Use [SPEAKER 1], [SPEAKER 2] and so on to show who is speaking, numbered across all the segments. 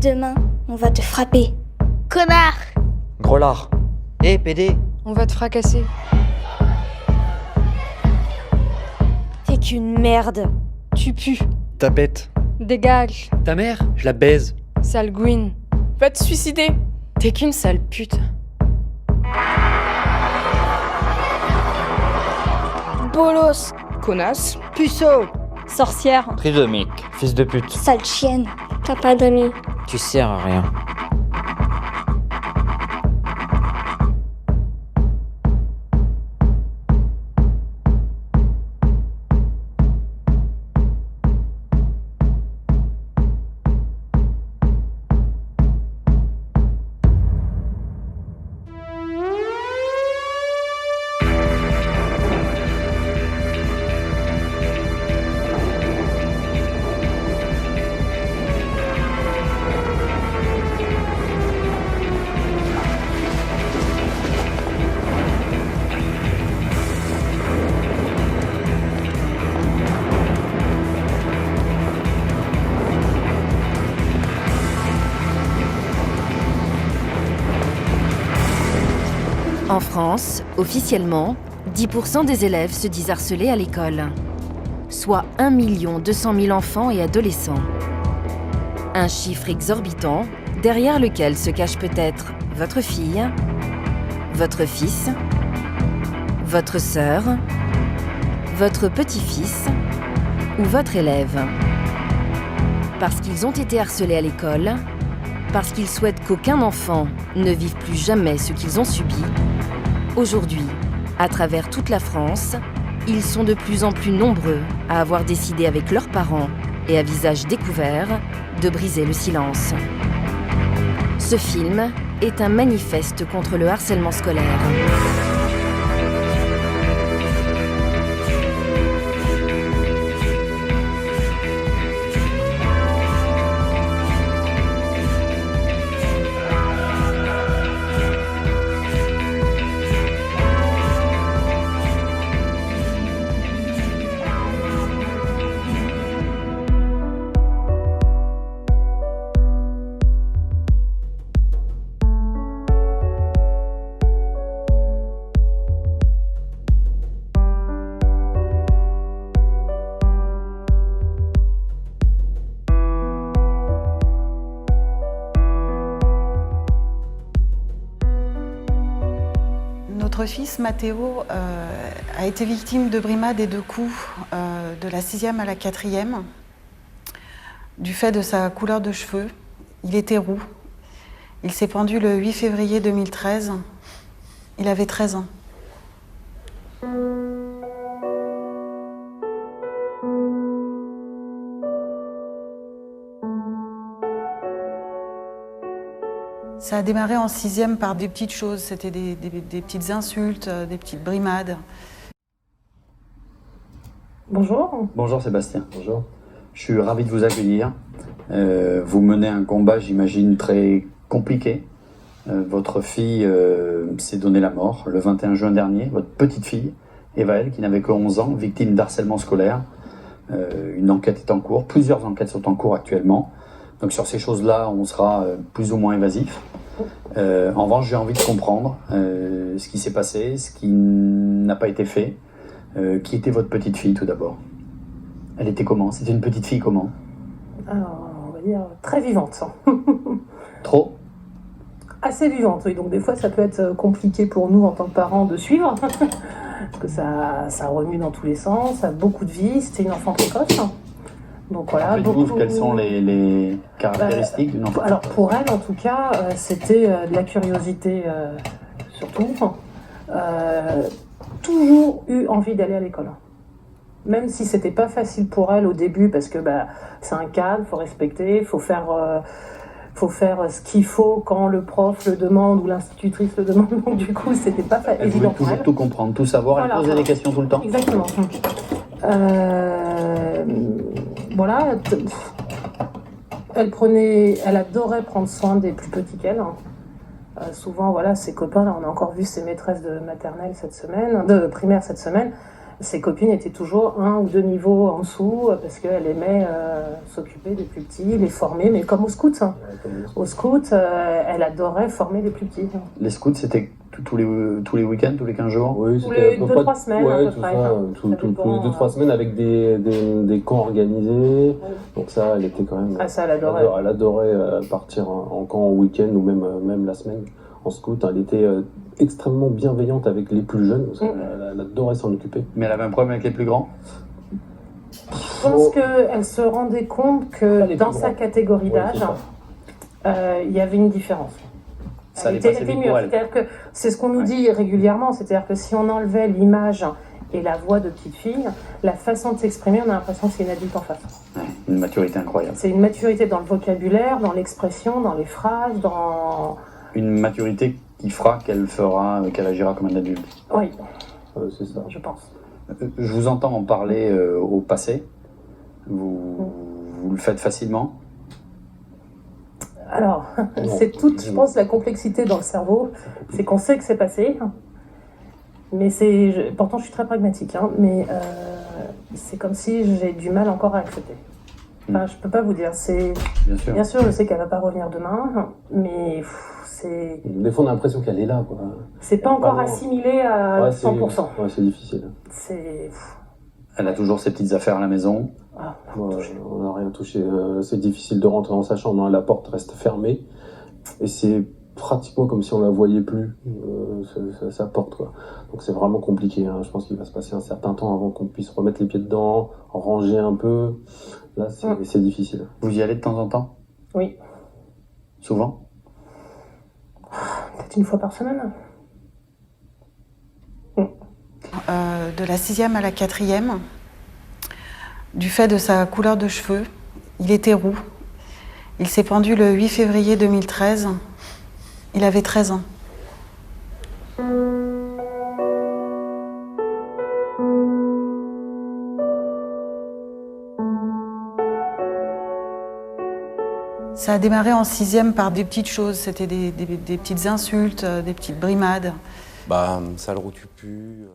[SPEAKER 1] Demain, on va te frapper.
[SPEAKER 2] Connard!
[SPEAKER 3] Gros lard. PD.
[SPEAKER 4] On va te fracasser.
[SPEAKER 1] T'es qu'une merde.
[SPEAKER 4] Tu pues.
[SPEAKER 3] Tapette.
[SPEAKER 4] Dégage.
[SPEAKER 3] Ta mère, je la baise.
[SPEAKER 4] Sale Gwyn.
[SPEAKER 5] Va te suicider.
[SPEAKER 4] T'es qu'une sale pute.
[SPEAKER 1] Bolos.
[SPEAKER 5] Connasse.
[SPEAKER 3] Puceau.
[SPEAKER 1] Sorcière.
[SPEAKER 3] Trisomique. Fils de pute.
[SPEAKER 1] Sale chienne. T'as pas d'amis.
[SPEAKER 3] Tu sers à rien.
[SPEAKER 6] En France, officiellement, 10% des élèves se disent harcelés à l'école, soit 1 200 000 enfants et adolescents. Un chiffre exorbitant, derrière lequel se cache peut-être votre fille, votre fils, votre sœur, votre petit-fils ou votre élève. Parce qu'ils ont été harcelés à l'école, parce qu'ils souhaitent qu'aucun enfant ne vive plus jamais ce qu'ils ont subi, aujourd'hui, à travers toute la France, ils sont de plus en plus nombreux à avoir décidé avec leurs parents et à visage découvert de briser le silence. Ce film est un manifeste contre le harcèlement scolaire.
[SPEAKER 7] Notre fils, Mathéo, a été victime de brimades et de coups de la 6e à la 4e, du fait de sa couleur de cheveux. Il était roux. Il s'est pendu le 8 février 2013. Il avait 13 ans. Ça a démarré en 6e par des petites choses, c'était des petites insultes, des petites brimades.
[SPEAKER 8] Bonjour.
[SPEAKER 9] Bonjour Sébastien. Bonjour. Je suis ravi de vous accueillir. Vous menez un combat, j'imagine, très compliqué. Votre fille s'est donné la mort le 21 juin dernier. Votre petite fille, Evaëlle, qui n'avait que 11 ans, victime d'harcèlement scolaire. Une enquête est en cours, plusieurs enquêtes sont en cours actuellement. Donc sur ces choses-là, on sera plus ou moins évasif. En revanche, j'ai envie de comprendre ce qui s'est passé, ce qui n'a pas été fait. Qui était votre petite fille tout d'abord? Elle était comment? C'était une petite fille comment?
[SPEAKER 8] Alors, on va dire très vivante.
[SPEAKER 9] Trop?
[SPEAKER 8] Assez vivante, oui. Donc des fois, ça peut être compliqué pour nous en tant que parents de suivre. Parce que ça remue dans tous les sens, ça a beaucoup de vie, c'était une enfant précoce. Donc voilà,
[SPEAKER 9] beaucoup... Quelles sont les caractéristiques d'une enfant?
[SPEAKER 8] Alors pour elle, en tout cas, c'était de la curiosité surtout. Toujours eu envie d'aller à l'école. Même si c'était pas facile pour elle au début, parce que c'est un cadre, faut respecter, faut faire ce qu'il faut quand le prof le demande ou l'institutrice le demande. Donc du coup, c'était pas évident pour elle.
[SPEAKER 9] Elle voulait toujours tout comprendre, tout savoir, voilà, elle posait des questions tout le temps.
[SPEAKER 8] Exactement. Voilà, elle adorait prendre soin des plus petits qu'elle. Souvent, voilà, ses copains, là, on a encore vu ses maîtresses de maternelle cette semaine, de primaire cette semaine. Ses copines étaient toujours 1 ou 2 niveaux en dessous parce qu'elle aimait s'occuper des plus petits, les former, mais comme au scout. Hein. Au scout, elle adorait former les plus petits.
[SPEAKER 9] Les scouts, c'était tous les week-ends, tous les 15 jours?
[SPEAKER 2] Oui,
[SPEAKER 8] Tous
[SPEAKER 2] c'était
[SPEAKER 8] les
[SPEAKER 2] à peu
[SPEAKER 8] 2-3
[SPEAKER 2] près-
[SPEAKER 8] semaines,
[SPEAKER 2] ouais,
[SPEAKER 8] à peu
[SPEAKER 2] tout
[SPEAKER 8] près.
[SPEAKER 2] ça,
[SPEAKER 8] Ça
[SPEAKER 2] tous les
[SPEAKER 8] dépend,
[SPEAKER 2] 2-3 semaines avec des camps organisés. Donc ça, elle était quand même...
[SPEAKER 8] Ah, ça, elle adorait.
[SPEAKER 2] Elle adorait partir en camp en week-end ou même la semaine en scout. Elle était extrêmement bienveillante avec les plus jeunes. Parce qu'elle adorait s'en occuper.
[SPEAKER 9] Mais elle avait un problème avec les plus grands?
[SPEAKER 8] Je pense qu'elle se rendait compte que
[SPEAKER 2] les
[SPEAKER 8] dans
[SPEAKER 2] plus
[SPEAKER 8] sa
[SPEAKER 2] grands.
[SPEAKER 8] catégorie
[SPEAKER 2] Ouais,
[SPEAKER 8] d'âge,
[SPEAKER 2] c'est
[SPEAKER 8] il y avait une différence.
[SPEAKER 9] Ça allait
[SPEAKER 8] Elle
[SPEAKER 9] passer
[SPEAKER 8] était
[SPEAKER 9] vite
[SPEAKER 8] mieux.
[SPEAKER 9] pour elle.
[SPEAKER 8] C'est-à-dire que c'est ce qu'on nous dit régulièrement, c'est-à-dire que si on enlevait l'image et la voix de petite fille, la façon de s'exprimer, on a l'impression que c'est une adulte en face.
[SPEAKER 9] Ouais, une maturité incroyable.
[SPEAKER 8] C'est une maturité dans le vocabulaire, dans l'expression, dans les phrases, dans...
[SPEAKER 9] Une maturité qui fera qu'elle agira comme un adulte.
[SPEAKER 8] Oui,
[SPEAKER 2] C'est ça.
[SPEAKER 8] je pense.
[SPEAKER 9] Je vous entends en parler au passé. Vous le faites facilement?
[SPEAKER 8] Alors,
[SPEAKER 2] Non.
[SPEAKER 8] c'est toute, je pense, la complexité dans le cerveau. C'est qu'on sait que c'est passé, mais pourtant je suis très pragmatique, hein, mais c'est comme si j'ai du mal encore à accepter. Enfin, je peux pas vous dire.
[SPEAKER 9] Bien sûr.
[SPEAKER 8] Bien sûr, je sais qu'elle va pas revenir demain, mais
[SPEAKER 2] Des fois, on a l'impression qu'elle est là, quoi.
[SPEAKER 8] c'est pas encore
[SPEAKER 2] Vraiment.
[SPEAKER 8] assimilé à
[SPEAKER 2] Ouais,
[SPEAKER 8] 100%.
[SPEAKER 2] c'est difficile.
[SPEAKER 8] C'est...
[SPEAKER 9] Elle a toujours ses petites affaires à la maison.
[SPEAKER 8] Ah,
[SPEAKER 2] Ouais, on n'a rien touché. C'est difficile de rentrer dans sa chambre. La porte reste fermée. Et c'est pratiquement comme si on la voyait plus, sa porte, quoi. Donc c'est vraiment compliqué. Hein. Je pense qu'il va se passer un certain temps avant qu'on puisse remettre les pieds dedans, ranger un peu. Là, c'est difficile.
[SPEAKER 9] Vous y allez de temps en temps?
[SPEAKER 8] oui,
[SPEAKER 9] Souvent?
[SPEAKER 8] peut-être une fois par semaine.
[SPEAKER 7] De la 6e à la 4e, du fait de sa couleur de cheveux, il était roux. Il s'est pendu le 8 février 2013. Il avait 13 ans. Ça a démarré en 6e par des petites choses. C'était des petites insultes, des petites brimades.
[SPEAKER 5] Bah, sale roux tu pues.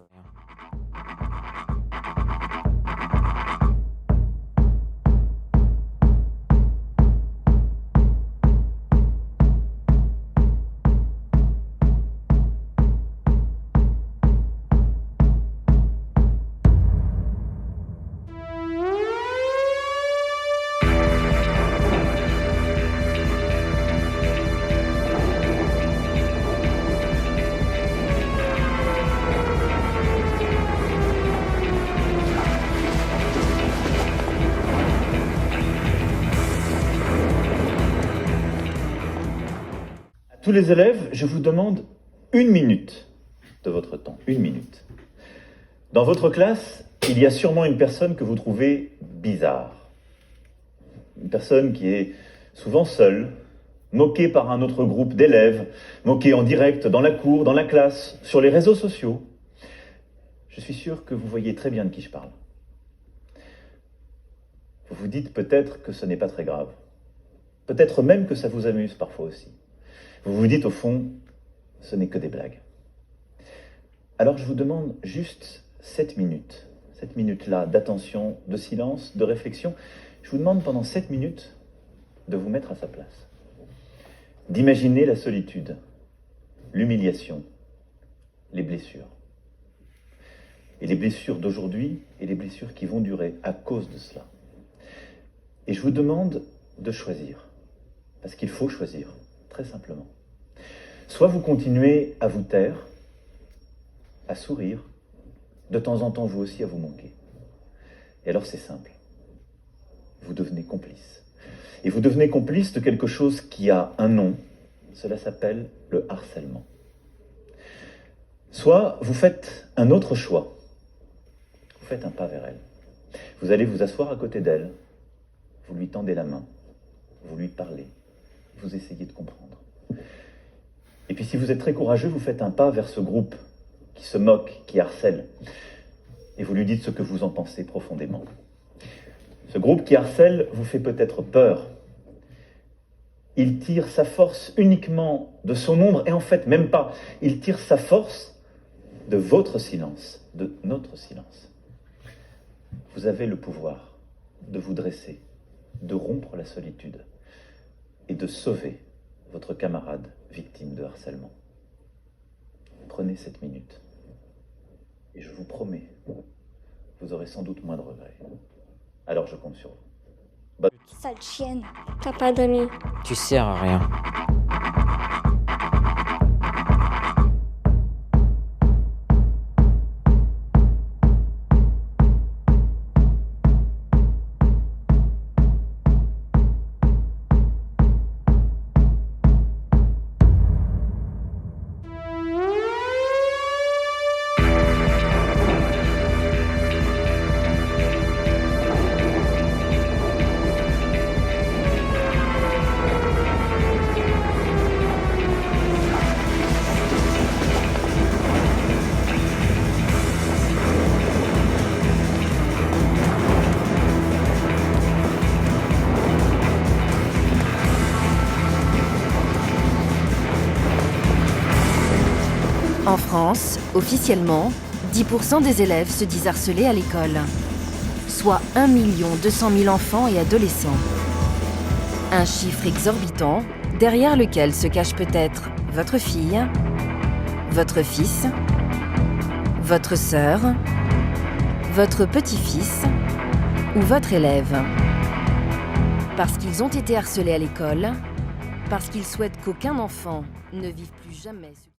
[SPEAKER 10] Tous les élèves, je vous demande 1 minute de votre temps, 1 minute. Dans votre classe, il y a sûrement une personne que vous trouvez bizarre. Une personne qui est souvent seule, moquée par un autre groupe d'élèves, moquée en direct dans la cour, dans la classe, sur les réseaux sociaux. Je suis sûr que vous voyez très bien de qui je parle. Vous vous dites peut-être que ce n'est pas très grave. Peut-être même que ça vous amuse parfois aussi. Vous vous dites au fond, ce n'est que des blagues. Alors je vous demande juste 7 minutes. Cette minute-là d'attention, de silence, de réflexion. Je vous demande pendant 7 minutes de vous mettre à sa place. D'imaginer la solitude, l'humiliation, les blessures. Et les blessures d'aujourd'hui et les blessures qui vont durer à cause de cela. Et je vous demande de choisir. Parce qu'il faut choisir, très simplement. Soit vous continuez à vous taire, à sourire, de temps en temps vous aussi à vous manquer. Et alors c'est simple. Vous devenez complice. Et vous devenez complice de quelque chose qui a un nom. Cela s'appelle le harcèlement. Soit vous faites un autre choix. Vous faites un pas vers elle. Vous allez vous asseoir à côté d'elle. Vous lui tendez la main. Vous lui parlez. Vous essayez de comprendre. Et puis si vous êtes très courageux, vous faites un pas vers ce groupe qui se moque, qui harcèle. Et vous lui dites ce que vous en pensez profondément. Ce groupe qui harcèle vous fait peut-être peur. Il tire sa force uniquement de son ombre, et en fait même pas. Il tire sa force de votre silence, de notre silence. Vous avez le pouvoir de vous dresser, de rompre la solitude et de sauver votre camarade victime de harcèlement. Prenez cette minute et je vous promets, vous aurez sans doute moins de regrets. Alors je compte sur vous.
[SPEAKER 1] Sale chienne, t'as pas d'amis.
[SPEAKER 3] Tu sers à rien.
[SPEAKER 6] En France, officiellement, 10% des élèves se disent harcelés à l'école, soit 1 200 000 enfants et adolescents. Un chiffre exorbitant, derrière lequel se cache peut-être votre fille, votre fils, votre sœur, votre petit-fils ou votre élève. Parce qu'ils ont été harcelés à l'école, parce qu'ils souhaitent qu'aucun enfant ne vive plus jamais ce